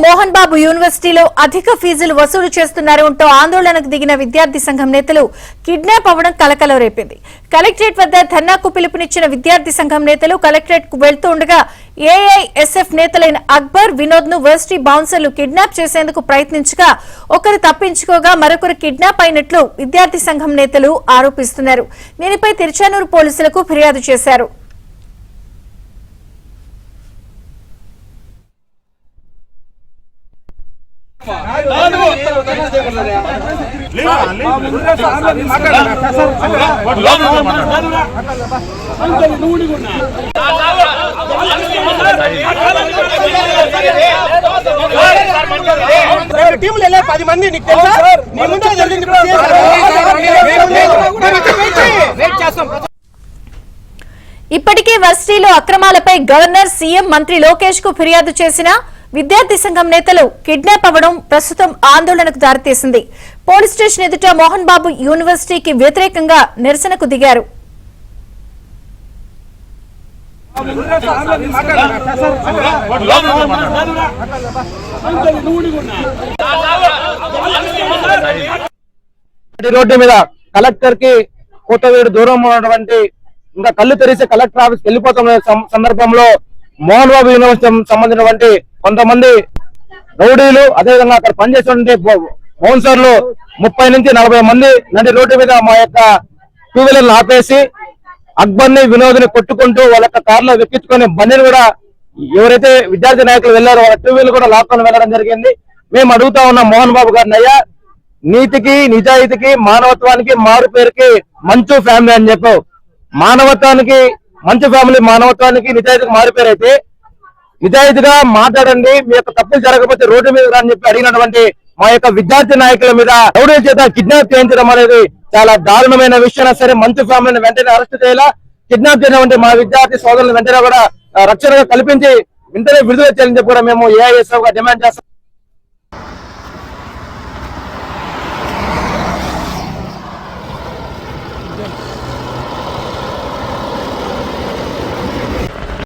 మోహన్ బాబు యూనివర్సిటీలో అధిక ఫీజులు వసూలు చేస్తున్నారంటూ ఆందోళనకు దిగిన విద్యార్థి సంఘం నేతలు కిడ్నాప్ అవ్వడం కలకలం రేపింది. కలెక్టరేట్ వద్ద ధర్నాకు పిలుపునిచ్చిన విద్యార్థి సంఘం నేతలు కలెక్టరేట్ కు వెళ్తూ ఉండగా ఏఐఎస్ఎఫ్ నేతలైన అక్బర్, వినోద్ ను వర్సిటీ బౌన్సర్లు కిడ్నాప్ చేసేందుకు ప్రయత్నించగా ఒకరు తప్పించుకోగా మరొకరు కిడ్నాప్ అయినట్లు విద్యార్థి సంఘం నేతలు ఆరోపిస్తున్నారు. దీనిపై తిరుచానూరు పోలీసులకు ఫిర్యాదు చేశారు. టీంలో 10 మంది ఇప్పటికే వర్సిటీలో అక్రమాలపై గవర్నర్, సీఎం, మంత్రి లోకేష్ కు ఫిర్యాదు చేసిన విద్యార్థి సంఘం నేతలు కిడ్నాప్ అవ్వడం ప్రస్తుతం ఆందోళనకు దారితీసింది. పోలీస్ స్టేషన్ ఎదుట మోహన్ బాబు యూనివర్సిటీకి వ్యతిరేకంగా నిరసనకు దిగారు. రోడ్డు మీద కలెక్టర్ కి కొత్తవేడు దూరం ఉన్నటువంటి ఇంకా కళ్ళు తెరిసి కలెక్టర్ ఆఫీస్ వెళ్ళిపోతున్న సందర్భంలో మోహన్ బాబు యూనివర్సిటీ సంబంధించినటువంటి కొంతమంది రౌడీలు, అదేవిధంగా అక్కడ పనిచేసినటువంటి బౌన్సర్లు 30 నుంచి 40 మంది నడి రోడ్డు మీద మా యొక్క 2 వీలర్లు ఆపేసి అక్బర్ ని, వినోద్ ని కొట్టుకుంటూ వాళ్ళ కార్లో వెక్కించుకొని బండిని కూడా ఎవరైతే విద్యార్థి నాయకులు వెళ్లారో వాళ్ళ 2 వీలర్ కూడా లాక్కొని వెళ్లడం జరిగింది. మేము అడుగుతా ఉన్నాం మోహన్ బాబు గారిని, అయ్యా నీతికి, నిజాయితీకి, మానవత్వానికి మారు పేరుకి మంచు ఫ్యామిలీ అని చెప్పావు. మానవత్వానికి మంచు ఫ్యామిలీ, మానవత్వానికి, నిజాయితీకి మారు పేరు అయితే నిజాయితీగా మాట్లాడండి, మీ యొక్క తప్పులు జరగకపోతే రోడ్డు మీద అని చెప్పి అడిగినటువంటి మా యొక్క విద్యార్థి నాయకుల మీద రౌడీల చేత కిడ్నాప్ చేయించడం అనేది చాలా దారుణమైన విషయం. సరే, మంచు ఫ్యామిలీని వెంటనే అరెస్ట్ చేయాలా, కిడ్నాప్ చేసినటువంటి మా విద్యార్థి సోదరులను వెంటనే కూడా రక్షణగా కల్పించి వెంటనే విడుదల చేయాలని చెప్పి కూడా మేము ఏఐఎస్ఎఫ్ గా డిమాండ్ చేస్తాం.